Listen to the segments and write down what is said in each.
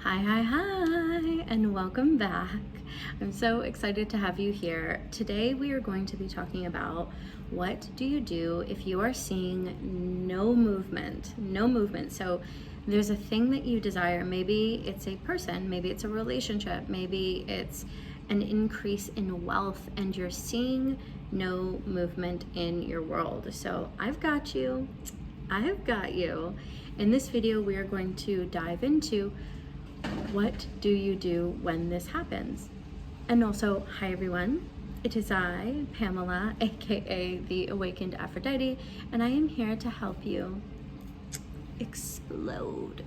Hi, and welcome back. I'm so excited to have you here. Today we are going to be talking about what do you do if you are seeing no movement. So there's a thing that you desire. Maybe it's a person, maybe it's a relationship, maybe it's an increase in wealth, and you're seeing no movement in your world. So I've got you. In this video, we are going to dive into what do you do when this happens? And also, hi everyone, it is I, Pamela, aka the Awakened Aphrodite, and I am here to help you explode,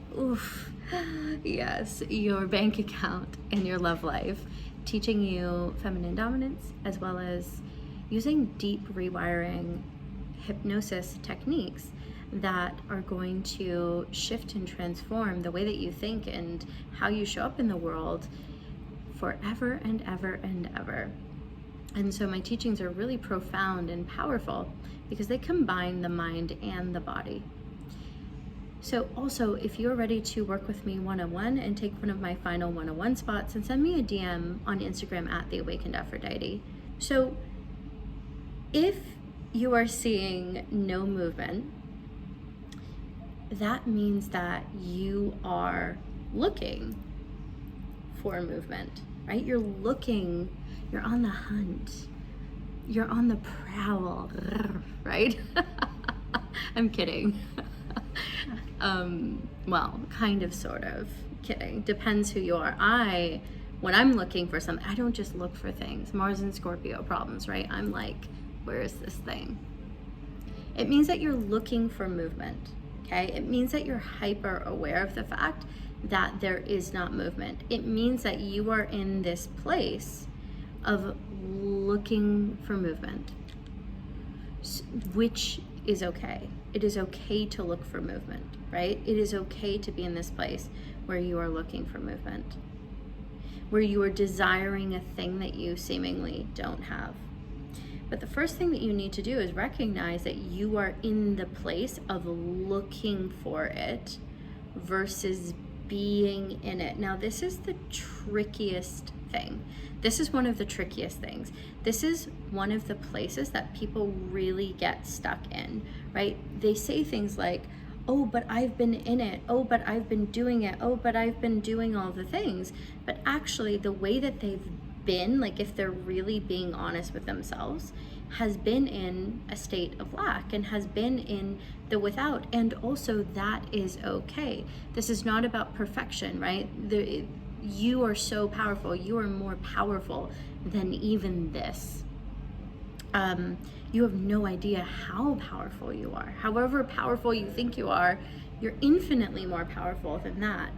yes, your bank account and your love life, teaching you feminine dominance as well as using deep rewiring hypnosis techniques that are going to shift and transform the way that you think and how you show up in the world forever and ever and ever. And so my teachings are really profound and powerful because they combine the mind and the body. So also, if you're ready to work with me one-on-one and take one of my final one-on-one spots, and send me a DM on Instagram at the Awakened Aphrodite. So if you are seeing no movement, that means that you are looking for movement, right? You're on the hunt, you're on the prowl, right? I'm kidding. Well, kind of, sort of kidding. Depends who you are. When I'm looking for something, I don't just look for things. Mars and Scorpio problems, right? I'm like, where is this thing? It means that you're looking for movement. Okay? It means that you're hyper aware of the fact that there is not movement. It means that you are in this place of looking for movement, which is okay. It is okay to look for movement, right? It is okay to be in this place where you are looking for movement, where you are desiring a thing that you seemingly don't have. But the first thing that you need to do is recognize that you are in the place of looking for it versus being in it. Now, this is the trickiest thing. This is one of the trickiest things. This is one of the places that people really get stuck in, right? They say things like, oh, but I've been in it. Oh, but I've been doing it. Oh, but I've been doing all the things. But actually, the way that they've been, like if they're really being honest with themselves, has been in a state of lack and has been in the without. And also that is okay. This is not about perfection, right? You are so powerful. You are more powerful than even this. You have no idea how powerful you are. However powerful you think you are, you're infinitely more powerful than that,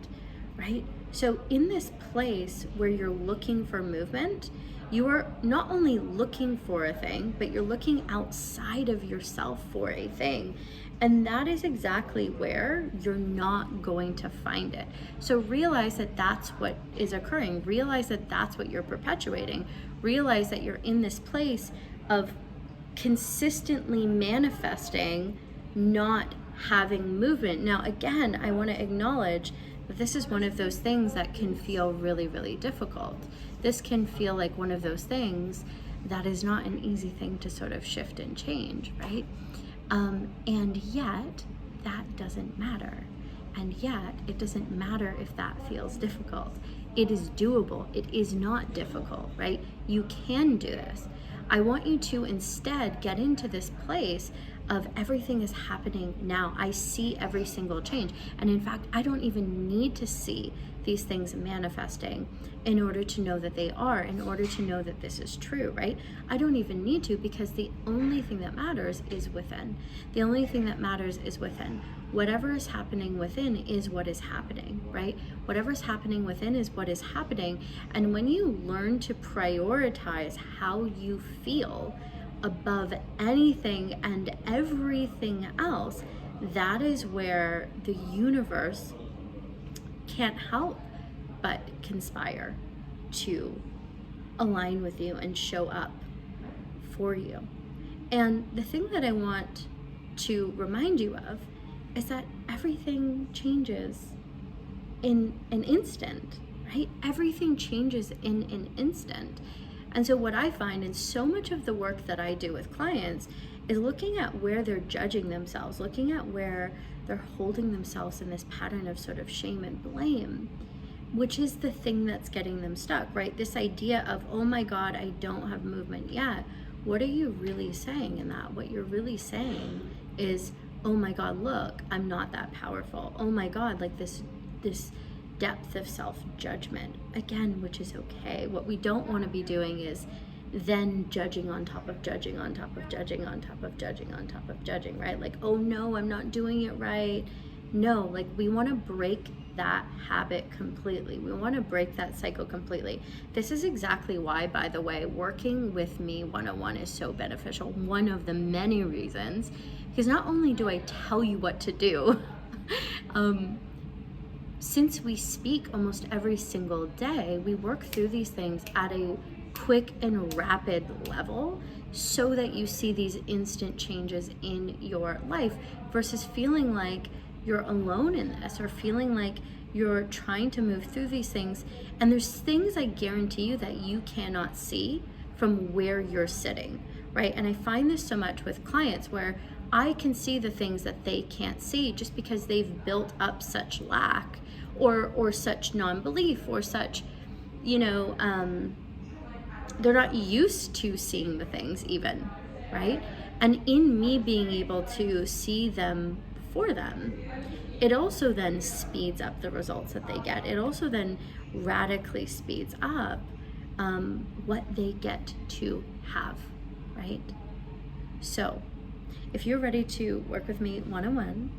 right? So in this place where you're looking for movement, you are not only looking for a thing, but you're looking outside of yourself for a thing. And that is exactly where you're not going to find it. So realize that that's what is occurring. Realize that that's what you're perpetuating. Realize that you're in this place of consistently manifesting not having movement. Now, again, I want to acknowledge that this is one of those things that can feel really, really difficult. This can feel like one of those things that is not an easy thing to sort of shift and change, right? And yet, that doesn't matter. And yet, it doesn't matter if that feels difficult. It is doable. It is not difficult, right? You can do this. I want you to instead get into this place of everything is happening now. I see every single change. And in fact, I don't even need to see these things manifesting in order to know that they are, in order to know that this is true, right? I don't even need to, because the only thing that matters is within. The only thing that matters is within. Whatever is happening within is what is happening, right? Whatever is happening within is what is happening. And when you learn to prioritize how you feel above anything and everything else, that is where the universe can't help but conspire to align with you and show up for you. And the thing that I want to remind you of is that everything changes. in an instant, right? Everything changes in an instant. And so what I find in so much of the work that I do with clients is looking at where they're judging themselves, looking at where they're holding themselves in this pattern of sort of shame and blame, which is the thing that's getting them stuck, right? This idea of, oh my God, I don't have movement yet. What are you really saying in that? What you're really saying is, oh my God, look, I'm not that powerful. Oh my God, like this depth of self-judgment, again, which is okay. What we don't want to be doing is then judging on top of judging on top of judging on top of judging on top of judging, right? Like, oh no, I'm not doing it right. No, like we want to break that habit completely. We want to break that cycle completely. This is exactly why, by the way, working with me one-on-one is so beneficial. One of the many reasons, because not only do I tell you what to do, since we speak almost every single day, we work through these things at a quick and rapid level so that you see these instant changes in your life versus feeling like you're alone in this or feeling like you're trying to move through these things. And there's things I guarantee you that you cannot see from where you're sitting, right? And I find this so much with clients where I can see the things that they can't see just because they've built up such lack or such non-belief or such, they're not used to seeing the things even, right? And in me being able to see them for them, it also then speeds up the results that they get. It also then radically speeds up what they get to have, right? So if you're ready to work with me one-on-one,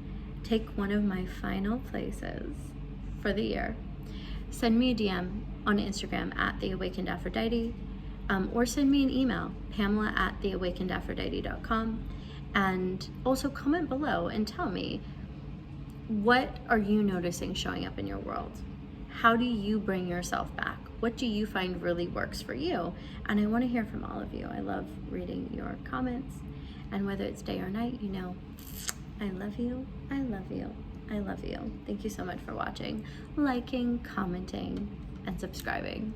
take one of my final places for the year, send me a DM on Instagram at theawakenedaphrodite, or send me an email, pamela@theawakenedaphrodite.com, and also comment below and tell me, what are you noticing showing up in your world? How do you bring yourself back? What do you find really works for you? And I want to hear from all of you. I love reading your comments, and whether it's day or night, I love you, I love you, I love you. Thank you so much for watching, liking, commenting, and subscribing.